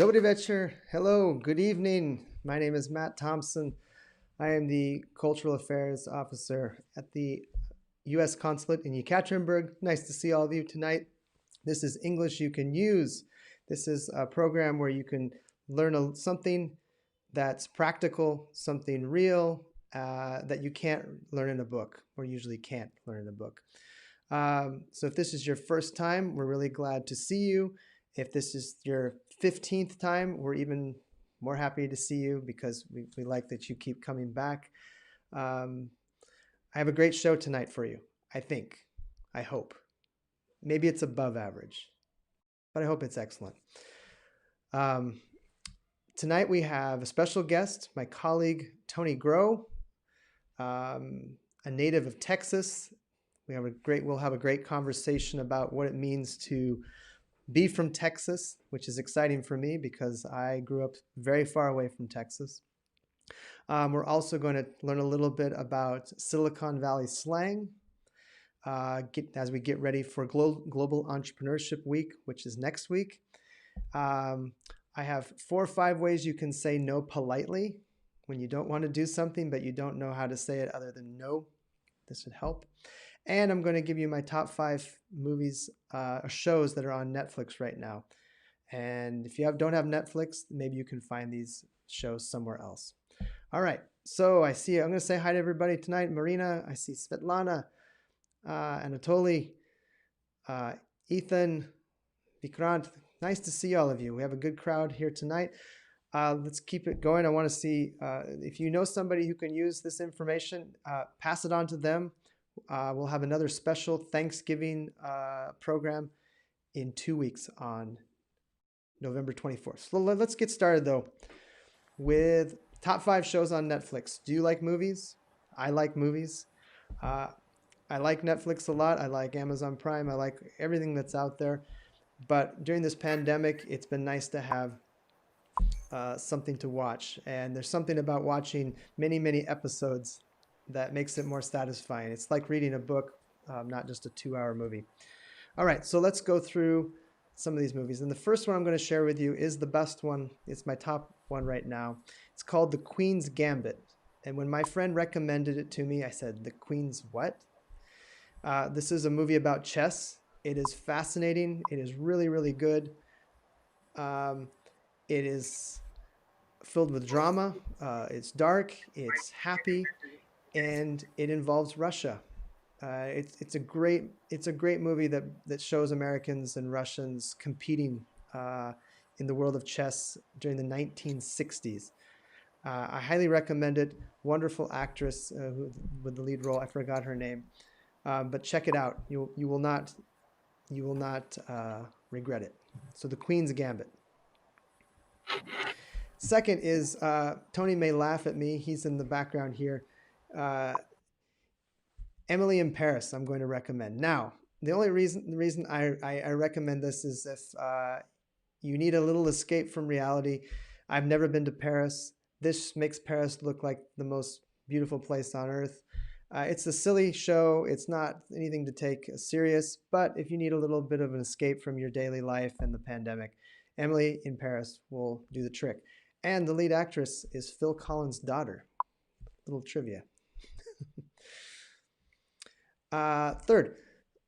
Dobry večer. Hello, good evening. My name is Matt Thompson. I am the Cultural Affairs Officer at the U.S. Consulate in Yekaterinburg. Nice to see all of you tonight. This is English You Can Use. This is a program where you can learn something that's practical, something real, that you can't learn in a book, or usually can't learn in a book. So if this is your first time, we're really glad to see you. If this is your 15th time, we're even more happy to see you because we like that you keep coming back. I have a great show tonight for you, I think. I hope. Maybe it's above average, but I hope it's excellent. Tonight we have a special guest, my colleague, Tony Groh, a native of Texas. We'll have a great conversation about what it means to be from Texas, which is exciting for me because I grew up very far away from Texas. We're also going to learn a little bit about Silicon Valley slang as we get ready for Global Entrepreneurship Week, which is next week. I have 4 or 5 ways you can say no politely when you don't want to do something, but you don't know how to say it other than no. This would help. And I'm going to give you my top 5 movies or shows that are on Netflix right now. And if you don't have Netflix, maybe you can find these shows somewhere else. All right. So I see, I'm going to say hi to everybody tonight. Marina, I see Svetlana, Anatoly, Ethan, Vikrant. Nice to see all of you. We have a good crowd here tonight. Let's keep it going. I want to see if you know somebody who can use this information, pass it on to them. We'll have another special Thanksgiving program in 2 weeks on November 24th. So let's get started though with top 5 shows on Netflix. Do you like movies? I like movies. I like Netflix a lot. I like Amazon Prime. I like everything that's out there. But during this pandemic, it's been nice to have something to watch. And there's something about watching many, many episodes that makes it more satisfying. It's like reading a book, not just a 2-hour movie. All right, so let's go through some of these movies. And the first one I'm going to share with you is the best one. It's my top one right now. It's called The Queen's Gambit. And when my friend recommended it to me, I said, The Queen's what? This is a movie about chess. It is fascinating. It is really, really good. It is filled with drama. It's dark. It's happy. And it involves Russia. It's a great movie that shows Americans and Russians competing in the world of chess during the 1960s. I highly recommend it. Wonderful actress with the lead role. I forgot her name, but check it out. You will not regret it. So The Queen's Gambit. Second is Tony may laugh at me. He's in the background here. Emily in Paris, I'm going to recommend. Now, the only reason I recommend this is if you need a little escape from reality. I've never been to Paris. This makes Paris look like the most beautiful place on earth. It's a silly show. It's not anything to take serious, but if you need a little bit of an escape from your daily life and the pandemic, Emily in Paris will do the trick. And the lead actress is Phil Collins' daughter. Little trivia. Third,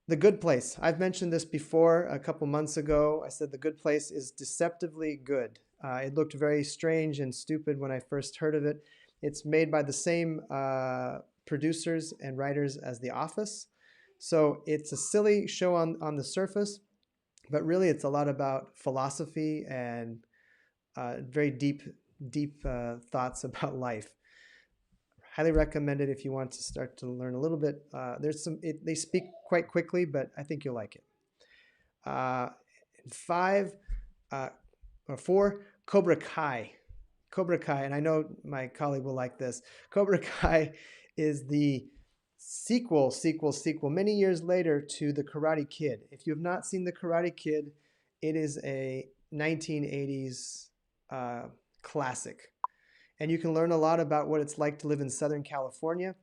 The Good Place. I've mentioned this before a couple months ago. I said The Good Place is deceptively good. It looked very strange and stupid when I first heard of it. It's made by the same producers and writers as The Office. So it's a silly show on the surface, but really it's a lot about philosophy and very deep thoughts about life. Highly recommend it if you want to start to learn a little bit. They speak quite quickly, but I think you'll like it. 4, Cobra Kai. Cobra Kai, and I know my colleague will like this. Cobra Kai is the sequel many years later to The Karate Kid. If you have not seen The Karate Kid, it is a 1980s classic. And you can learn a lot about what it's like to live in Southern California.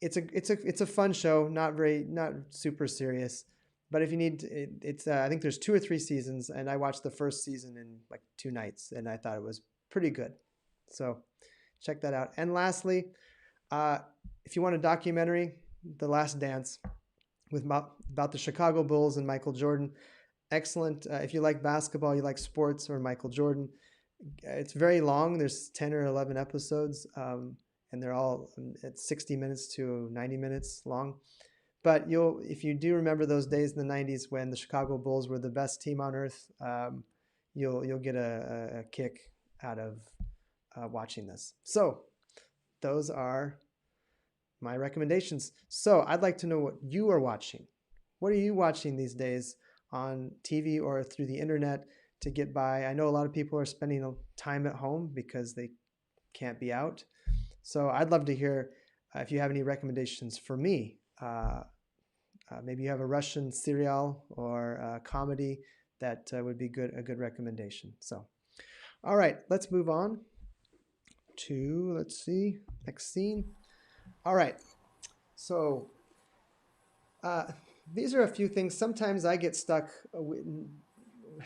It's a fun show, not super serious, But if you need, it's I think there's 2 or 3 seasons, and I watched the first season in like 2 nights, and I thought it was pretty good. So check that out. And lastly, uh, if you want a documentary, The Last Dance, with about the Chicago Bulls and Michael Jordan. Excellent. If you like basketball, you like sports, or Michael Jordan. It's very long. There's 10 or 11 episodes, and they're all at 60 minutes to 90 minutes long. But if you do remember those days in the 90s when the Chicago Bulls were the best team on earth, you'll get a kick out of watching this. So those are my recommendations. So I'd like to know what you are watching. What are you watching these days on TV or through the internet to get by? I know a lot of people are spending time at home because they can't be out. So I'd love to hear if you have any recommendations for me. Maybe you have a Russian serial or a comedy that would be a good recommendation. So, all right, let's move on to, let's see, next scene. All right, so these are a few things. Sometimes I get stuck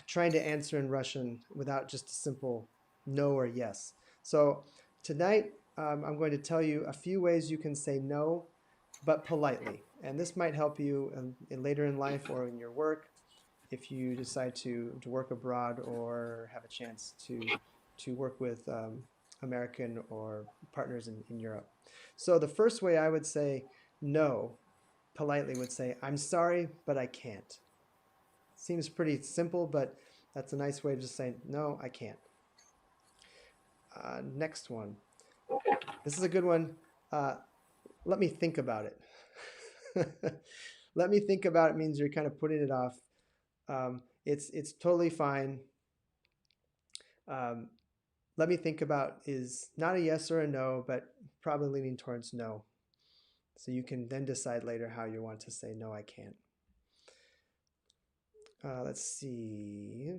trying to answer in Russian without just a simple no or yes. So tonight, I'm going to tell you a few ways you can say no, but politely. And this might help you later in life or in your work if you decide to work abroad or have a chance to work with American or partners in Europe. So the first way I would say no politely would say, I'm sorry, but I can't. Seems pretty simple, but that's a nice way of just saying, no, I can't. Next one. This is a good one. Let me think about it. Let me think about it means you're kind of putting it off. It's totally fine. Let me think about is not a yes or a no, but probably leaning towards no. So you can then decide later how you want to say, no, I can't. Let's see.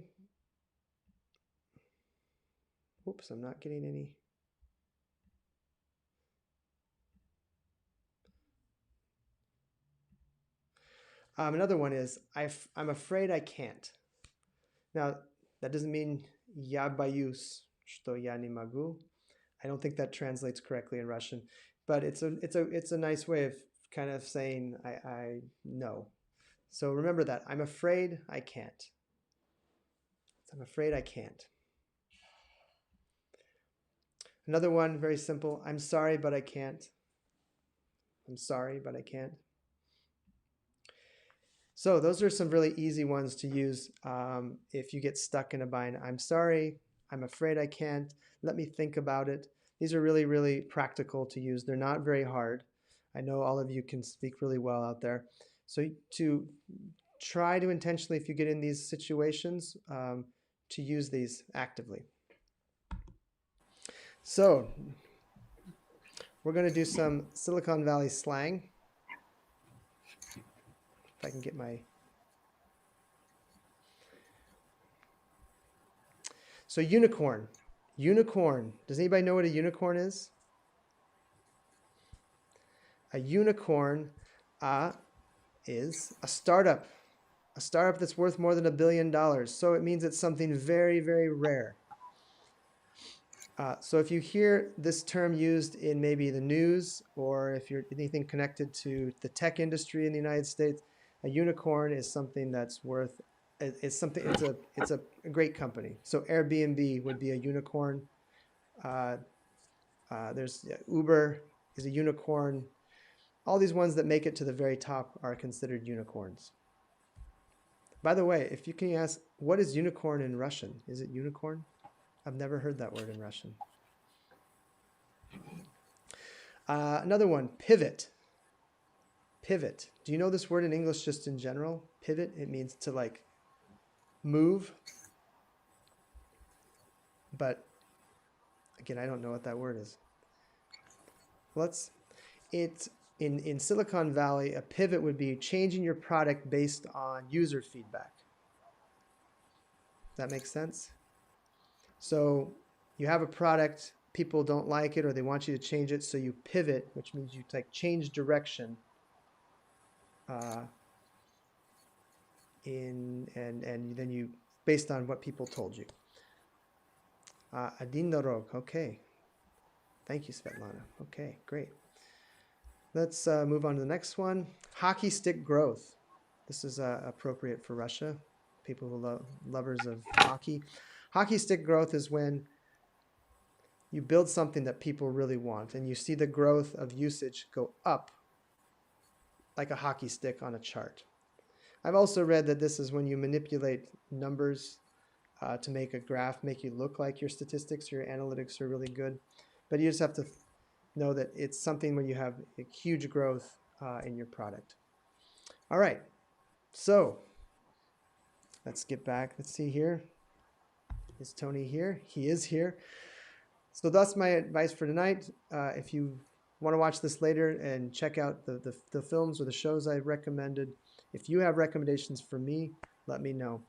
Oops, I'm not getting any. Another one is, I'm afraid I can't. Now, that doesn't mean я боюсь, что я не могу. I don't think that translates correctly in Russian, but it's a nice way of kind of saying I know. So remember that. I'm afraid I can't. I'm afraid I can't. Another one, very simple. I'm sorry, but I can't. I'm sorry, but I can't. So those are some really easy ones to use if you get stuck in a bind. I'm sorry. I'm afraid I can't. Let me think about it. These are really, really practical to use. They're not very hard. I know all of you can speak really well out there. So to try to intentionally, if you get in these situations, to use these actively. So we're going to do some Silicon Valley slang. If I can get my... So unicorn. Unicorn. Does anybody know what a unicorn is? A unicorn is a startup that's worth more than $1 billion. So it means it's something very, very rare. So if you hear this term used in maybe the news, or if you're anything connected to the tech industry in the United States, a unicorn is something that's worth, it's a great company. So Airbnb would be a unicorn. There's Uber is a unicorn. All these ones that make it to the very top are considered unicorns. By the way, if you can ask, what is unicorn in Russian? Is it unicorn? I've never heard that word in Russian. Another one, pivot. Pivot. Do you know this word in English just in general? Pivot, it means to like move. But again, I don't know what that word is. In Silicon Valley, a pivot would be changing your product based on user feedback. That makes sense? So you have a product, people don't like it or they want you to change it, so you pivot, which means you change direction and then you based on what people told you. Один дорог. Okay. Thank you, Svetlana. Okay, great. Let's move on to the next one. Hockey stick growth. This is appropriate for Russia. People who lovers of hockey. Hockey stick growth is when you build something that people really want and you see the growth of usage go up like a hockey stick on a chart. I've also read that this is when you manipulate numbers to make a graph make you look like your statistics, your analytics are really good. But you just have to know that it's something when you have a huge growth in your product. All right, so let's get back. Let's see here. Is Tony here? He is here. So that's my advice for tonight. If you want to watch this later and check out the films or the shows I recommended, if you have recommendations for me, let me know.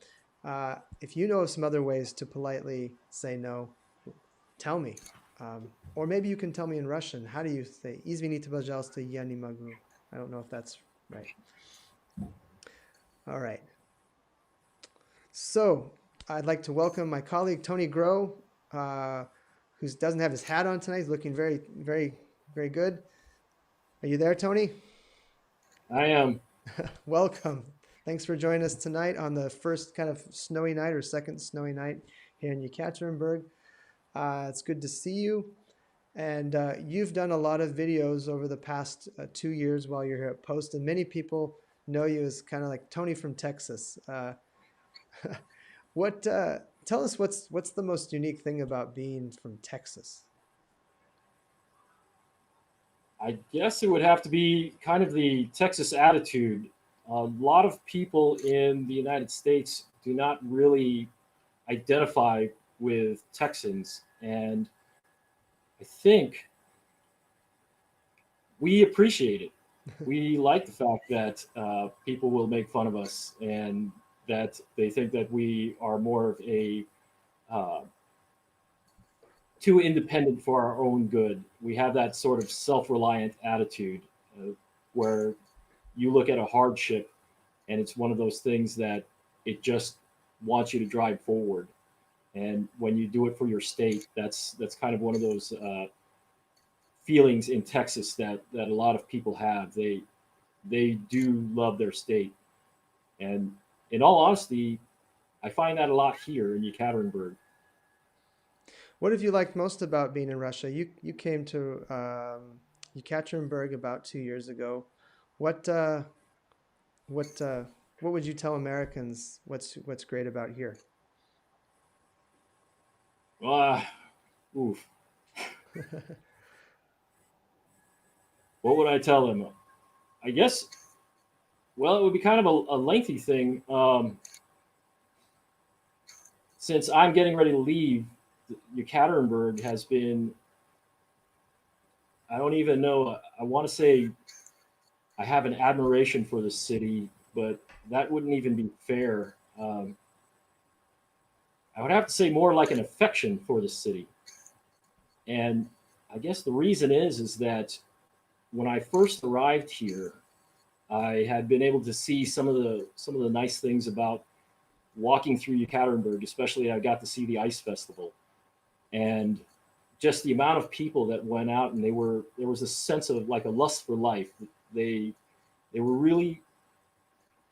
If you know of some other ways to politely say no, tell me. Or maybe you can tell me in Russian. How do you say "Извините, пожалуйста, я не могу"? I don't know if that's right. All right. So I'd like to welcome my colleague Tony Groh, who doesn't have his hat on tonight. He's looking very, very, very good. Are you there, Tony? I am. Welcome. Thanks for joining us tonight on the first kind of snowy night or second snowy night here in Yekaterinburg. It's good to see you. And you've done a lot of videos over the past 2 years while you're here at Post, and many people know you as kind of like Tony from Texas. What? Tell us what's the most unique thing about being from Texas? I guess it would have to be kind of the Texas attitude. A lot of people in the United States do not really identify with Texans, and I think we appreciate it. We like the fact that people will make fun of us and that they think that we are more of a uh, too independent for our own good. We have that sort of self-reliant attitude where you look at a hardship and it's one of those things that it just wants you to drive forward. And when you do it for your state, that's kind of one of those feelings in Texas that a lot of people have. They do love their state, and in all honesty, I find that a lot here in Yekaterinburg. What have you liked most about being in Russia? You came to Yekaterinburg about 2 years ago. What uh, what uh, what would you tell Americans? What's great about here? Ah, oof. What would I tell them? I guess, well, it would be kind of a lengthy thing. Since I'm getting ready to leave, Yekaterinburg has been, I don't even know, I want to say I have an admiration for the city, but that wouldn't even be fair. I would have to say more like an affection for the city. And I guess the reason is that when I first arrived here, I had been able to see some of the nice things about walking through Yekaterinburg. Especially, I got to see the ice festival, and just the amount of people that went out, and there was a sense of like a lust for life. They they were really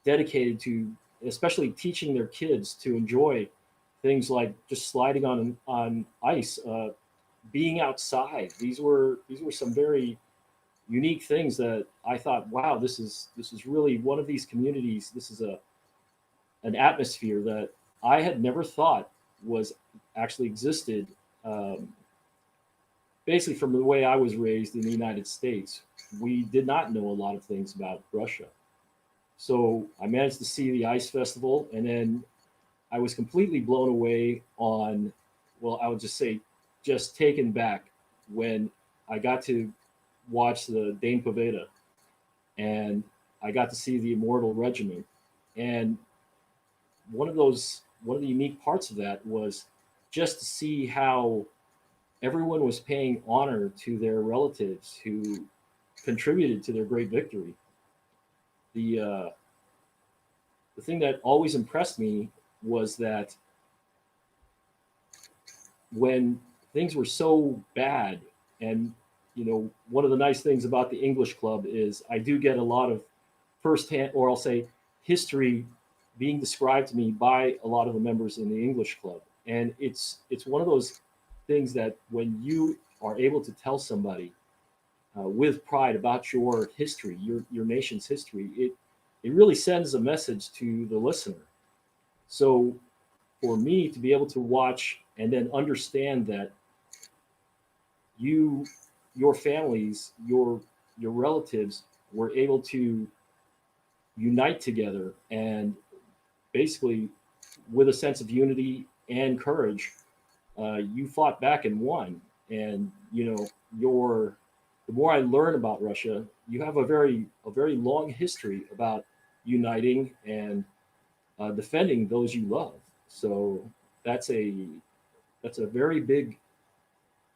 dedicated to, especially teaching their kids to enjoy things like just sliding on ice, being outside. These were some very unique things that I thought, wow, this is really one of these communities. This is a an atmosphere that I had never thought was actually existed. Um, Basically, from the way I was raised in the United States, we did not know a lot of things about Russia. So I managed to see the ice festival, and then I was completely blown away on, well, I would just say, just taken back when I got to watch the Dane Poveda, and I got to see the Immortal Regiment. And one of the unique parts of that was just to see how everyone was paying honor to their relatives who contributed to their great victory. The the thing that always impressed me was that when things were so bad, and one of the nice things about the English club is I do get a lot of firsthand, or I'll say, history being described to me by a lot of the members in the English club. And it's one of those things that when you are able to tell somebody with pride about your history, your nation's history, it really sends a message to the listener. So for me to be able to watch and then understand that you, your families, your relatives were able to unite together and basically with a sense of unity and courage, you fought back and won. And your the more I learn about Russia, you have a very long history about uniting and defending those you love. So that's a that's a very big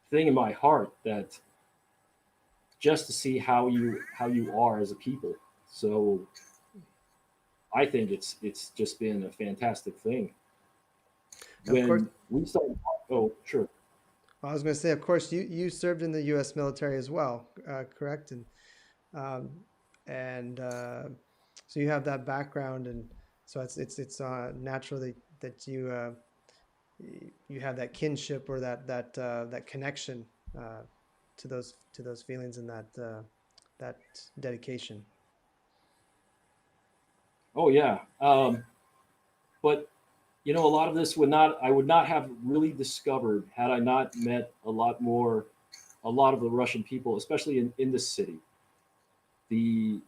thing in my heart, that just to see how you are as a people. So I think it's just been a fantastic thing. Of course, When we started, oh sure, I was going to say, of course, you served in the U.S. military as well, correct? Um, and so you have that background, and so it's naturally that you have that kinship or that connection to those feelings and that dedication. oh yeah, but a lot of this would not I would not have really discovered had I not met a lot of the Russian people, especially in this city. The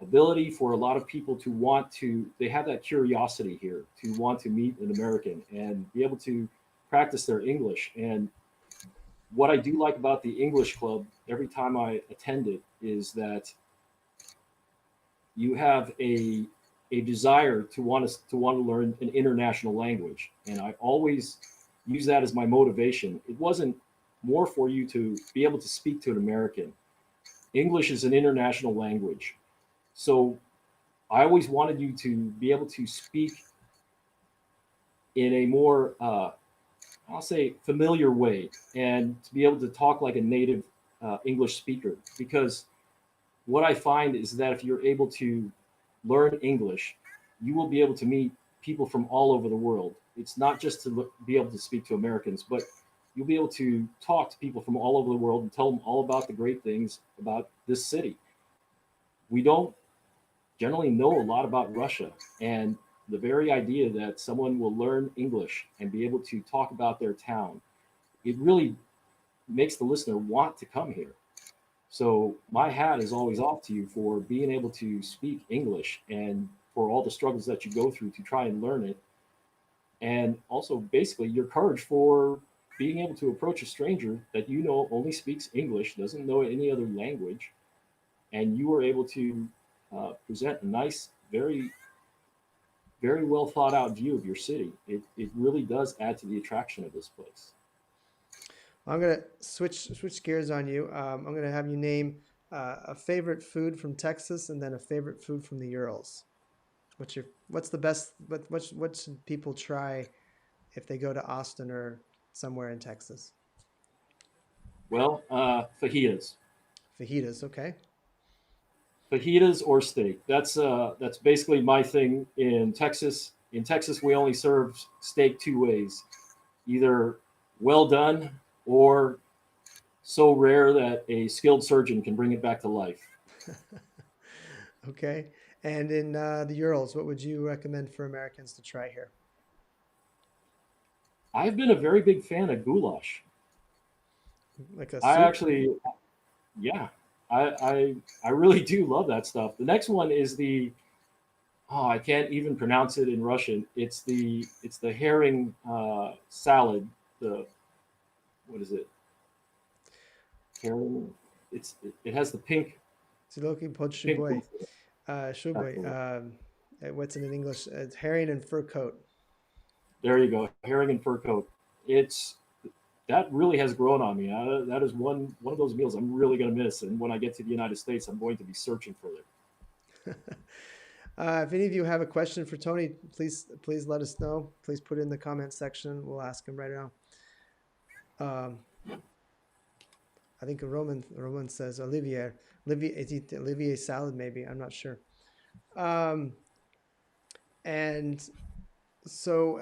ability for a lot of people to want to they have that curiosity here to want to meet an American and be able to practice their English. And what I do like about the English club every time I attend it is that you have a desire to want to learn an international language, and I always use that as my motivation. It wasn't more for you to be able to speak to an American. English is an international language, so I always wanted you to be able to speak in a more I'll say familiar way, and to be able to talk like a native English speaker. Because what I find is that if you're able to learn English, you will be able to meet people from all over the world. It's not just to be able to speak to Americans, but you'll be able to talk to people from all over the world and tell them all about the great things about this city. We don't generally know a lot about Russia, and the very idea that someone will learn English and be able to talk about their town, it really makes the listener want to come here. So my hat is always off to you for being able to speak English and for all the struggles that you go through to try and learn it. And also basically your courage for being able to approach a stranger that only speaks English, doesn't know any other language, and you were able to present a nice, very, very well thought out view of your city. It really does add to the attraction of this place. I'm gonna switch gears on you. I'm gonna have you name a favorite food from Texas and then a favorite food from the Urals. What's the best? What should people try if they go to Austin or somewhere in Texas? Well, fajitas. Fajitas, okay. Fajitas or steak. That's basically my thing in Texas. In Texas, we only serve steak two ways: either well done or so rare that a skilled surgeon can bring it back to life. Okay. And in the Urals, what would you recommend for Americans to try here? I've been a very big fan of goulash. Like a I soup? actually, yeah, I really do love that stuff. The next one is the I can't even pronounce it in Russian. It's the herring salad. The What is it? Herring. It has the Siloki pod pink shuboy. roof. That's the Shuboy. one. What's it in English? It's herring and fur coat. There you go. Herring and fur coat. It's That really has grown on me. That is one of those meals I'm really going to miss. And when I get to the United States, I'm going to be searching for it. If any of you have a question for Tony, please let us know. Please put it in the comment section. We'll ask him right now. Um, I think Roman says Olivier is it Olivier salad maybe, I'm not sure. Um, and so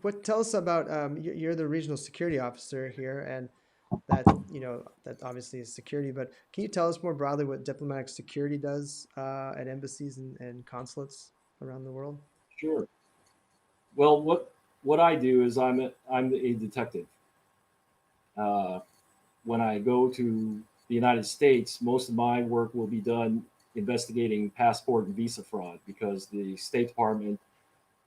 what tell us about you're the regional security officer here, and that that obviously is security, but can you tell us more broadly what diplomatic security does at embassies and consulates around the world? Sure. Well, what I do is I'm a detective. Uh, when I go to the United States, most of my work will be done investigating passport and visa fraud because the State Department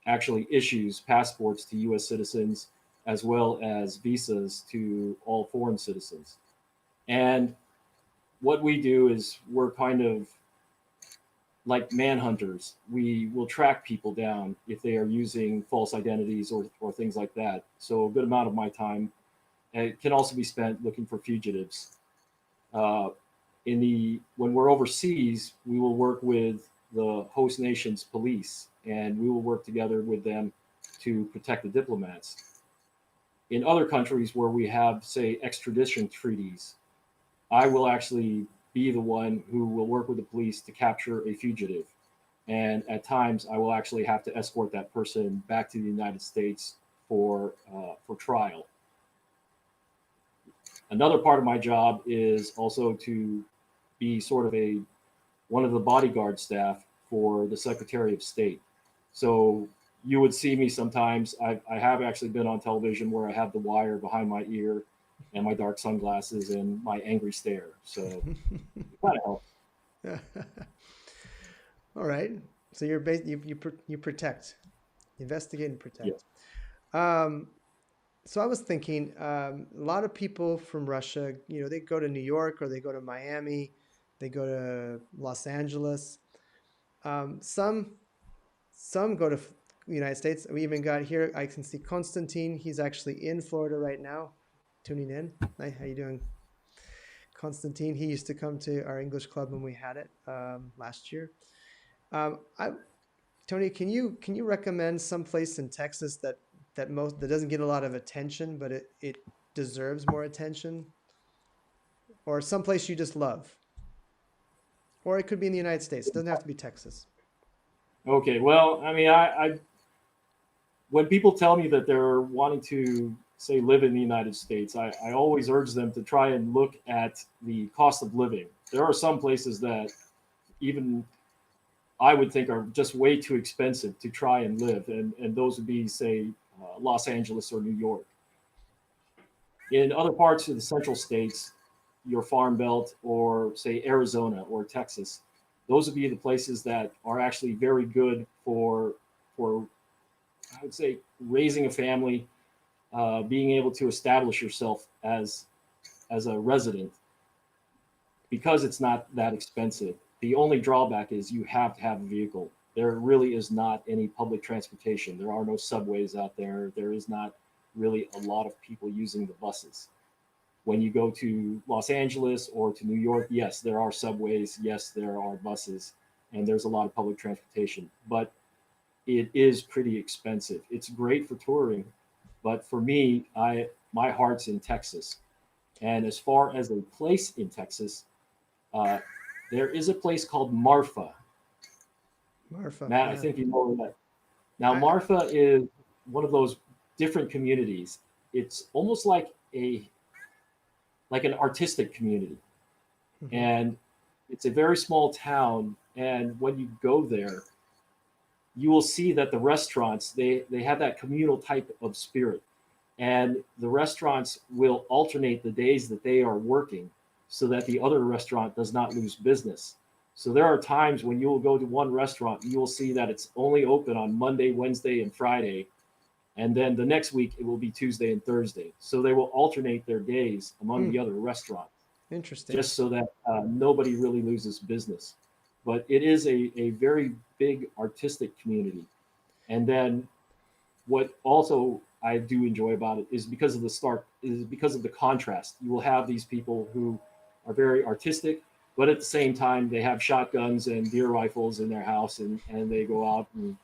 actually issues passports to U.S. citizens as well as visas to all foreign citizens. And what we do is we're kind of like manhunters. We will track people down if they are using false identities or things like that. So a good amount of my time it can also be spent looking for fugitives. Uh, in the when we're overseas, we will work with the host nation's police, and we will work together with them to protect the diplomats. In other countries where we have, say, extradition treaties, I will actually be the one who will work with the police to capture a fugitive. And at times, I will actually have to escort that person back to the United States for trial. Another part of my job is also to be sort of a one of the bodyguard staff for the Secretary of State. So you would see me sometimes. I have actually been on television where I have the wire behind my ear and my dark sunglasses and my angry stare. So it kind of helps. All right. So you protect, investigate and Yeah. protect. Um, so I was thinking, a lot of people from Russia, they go to New York or they go to Miami, they go to Los Angeles. Some go to the United States. We even got here. I can see Konstantin. He's actually in Florida right now, tuning in. Hi, how you doing, Konstantin? He used to come to our English club when we had it last year. I Tony, can you recommend some place in Texas that doesn't get a lot of attention, but it deserves more attention, or some place you just love, or it could be in the United States. It doesn't have to be Texas. Okay. Well, I mean, I when people tell me that they're wanting to say live in the United States, I always urge them to try and look at the cost of living. There are some places that even I would think are just way too expensive to try and live, and those would be say Los Angeles or New York. In other parts of the central states, your farm belt, or say Arizona or Texas, those would be the places that are actually very good for I would say raising a family, being able to establish yourself as a resident because it's not that expensive. The only drawback is you have to have a vehicle. There really is not any public transportation. There are no subways out there. There is not really a lot of people using the buses. When you go to Los Angeles or to New York, yes, there are subways, yes, there are buses, and there's a lot of public transportation, but it is pretty expensive. It's great for touring, but for me, I my heart's in Texas. And as far as a place in Texas, uh, there is a place called Marfa. Marfa, Matt, I yeah. think you know that. Now, I Marfa is one of those different communities. It's almost like an artistic community, mhm. and it's a very small town. And when you go there, you will see that the restaurants they have that communal type of spirit, and the restaurants will alternate the days that they are working so that the other restaurant does not lose business. So there are times when you will go to one restaurant, you will see that it's only open on Monday, Wednesday, and Friday, and then the next week it will be Tuesday and Thursday. So they will alternate their days among the Mm, other restaurants interesting. just so that nobody really loses business. But it is a very big artistic community. And then what also I do enjoy about it is because of the contrast. You will have these people who are very artistic, but at the same time, they have shotguns and deer rifles in their house, and they go out and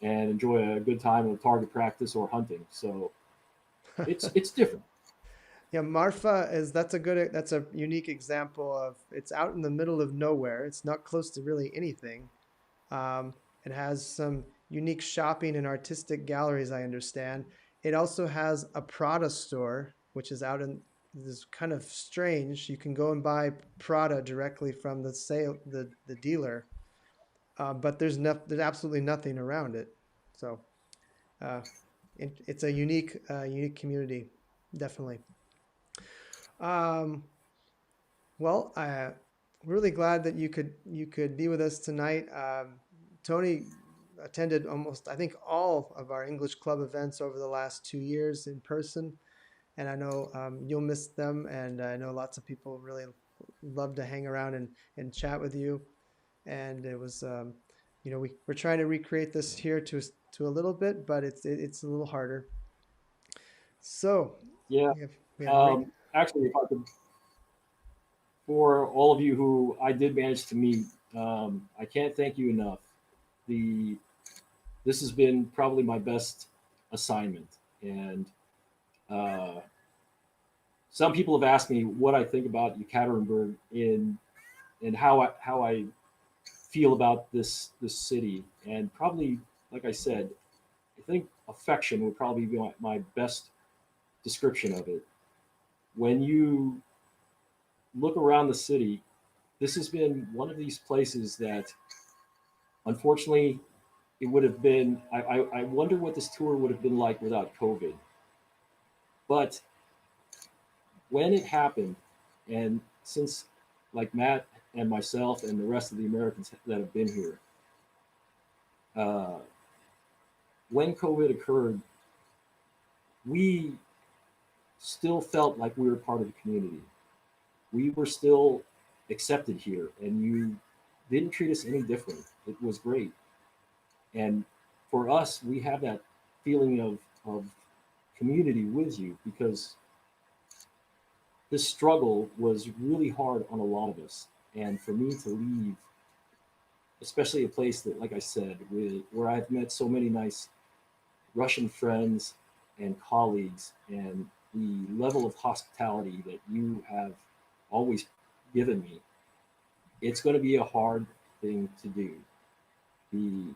enjoy a good time of target practice or hunting. So it's different. Yeah, Marfa is that's a unique example of it's out in the middle of nowhere. It's not close to really anything. Um, it has some unique shopping and artistic galleries, I understand. It also has a Prada store, which is out in this kind of strange. You can go and buy Prada directly from the dealer, but there's absolutely nothing around it. So uh, it's a unique community, definitely. Um, well, I'm really glad that you could be with us tonight. Tony attended almost, I think, all of our English club events over the last 2 years in person, and I know you'll miss them. And I know lots of people really love to hang around and chat with you. And it was, we're trying to recreate this here to a little bit, but it's a little harder. So Yeah. we have great. Actually, if I could, for all of you who I did manage to meet, I can't thank you enough. The This has been probably my best assignment, and uh, some people have asked me what I think about Yekaterinburg and how I feel about this city, and probably, like I said, I think affection would probably be my best description of it. When you look around the city, this has been one of these places that, unfortunately, it would have been. I wonder what this tour would have been like without COVID. But when it happened, and since, like Matt and myself and the rest of the Americans that have been here, uh, when COVID occurred, we still felt like we were part of the community. We were still accepted here, and you didn't treat us any different. It was great. And for us, we have that feeling of community with you because this struggle was really hard on a lot of us. And for me to leave, especially a place that, like I said, where I've met so many nice Russian friends and colleagues, and the level of hospitality that you have always given me, it's going to be a hard thing to do. The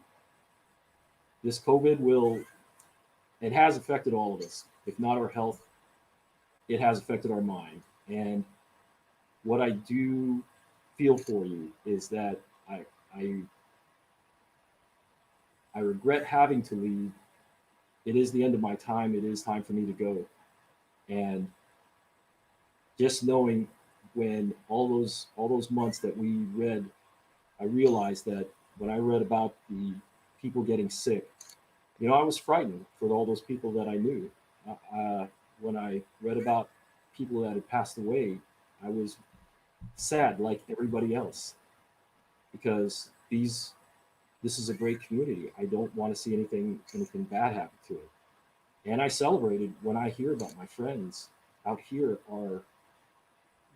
This COVID will, it has affected all of us. If not our health, it has affected our mind. And what I do feel for you is that I I I regret having to leave. It is the end of my time. It is time for me to go. And just knowing, when all those months that we read, I realized that when I read about the people getting sick, I was frightened for all those people that I knew. When I read about people that had passed away, I was sad like everybody else because this is a great community. I don't want to see anything bad happen to it. And I celebrated when I hear about my friends out here are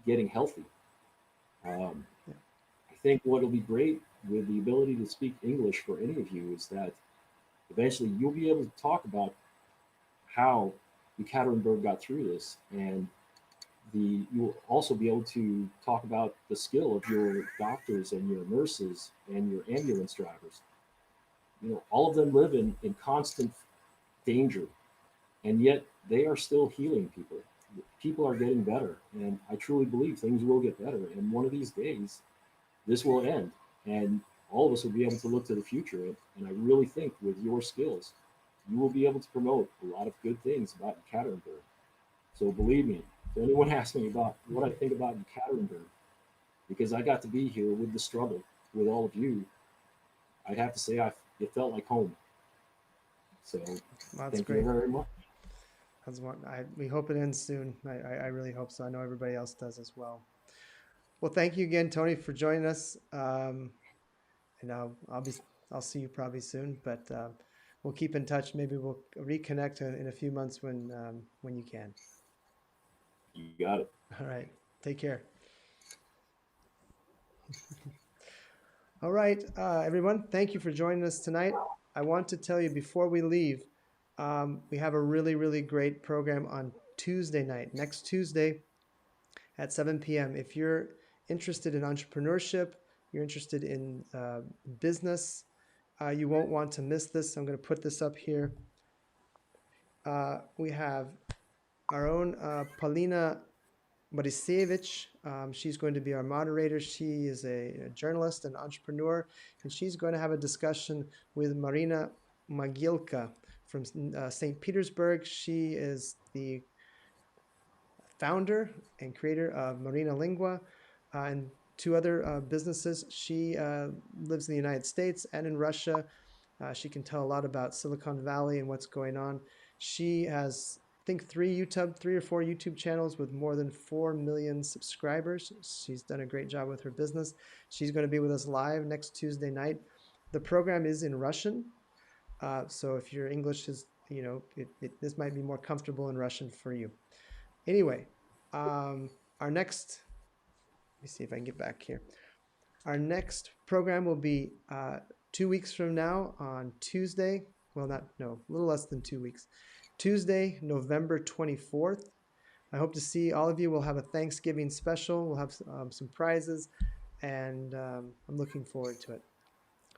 getting healthy. Um, Yeah. I think what will be great with the ability to speak English for any of you is that eventually you'll be able to talk about how Ekaterinburg got through this, and you'll also be able to talk about the skill of your doctors and your nurses and your ambulance drivers. All of them live in constant danger, and yet they are still healing people. People are getting better, and I truly believe things will get better. And one of these days, this will end, and all of us will be able to look to the future. And I really think with your skills, you will be able to promote a lot of good things about Ekaterinburg. So believe me, if anyone asks me about what I think about Ekaterinburg, because I got to be here with the struggle with all of you, I'd have to say it felt like home. So Well, that's thank you great. very much. We hope it ends soon. I really hope so. I know everybody else does as well. Well, thank you again, Tony, for joining us. And I'll see you probably soon, but we'll keep in touch. Maybe we'll reconnect in a few months when you can. You got it. All right. Take care. All right, everyone, thank you for joining us tonight. I want to tell you before we leave, we have a really, really great program on Tuesday night, next Tuesday at 7 p.m. If you're interested in entrepreneurship, you're interested in business, you won't want to miss this. I'm going to put this up here. We have our own Paulina Borisevich. She's going to be our moderator. She is a journalist and entrepreneur, and she's going to have a discussion with Marina Magilka from St. Petersburg. She is the founder and creator of Marina Lingua and two other businesses. She lives in the United States and in Russia. She can tell a lot about Silicon Valley and what's going on. She has, I think, three or four YouTube channels with more than 4 million subscribers. She's done a great job with her business. She's going to be with us live next Tuesday night. The program is in Russian. So if your English is, this might be more comfortable in Russian for you. Anyway, our next, let me see if I can get back here. Our next program will be 2 weeks from now on Tuesday. Well, a little less than 2 weeks. Tuesday, November 24th. I hope to see all of you. We'll have a Thanksgiving special. We'll have some prizes, and I'm looking forward to it.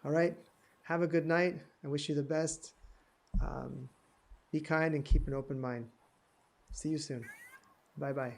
All right. Have a good night. I wish you the best. Be kind and keep an open mind. See you soon. Bye-bye.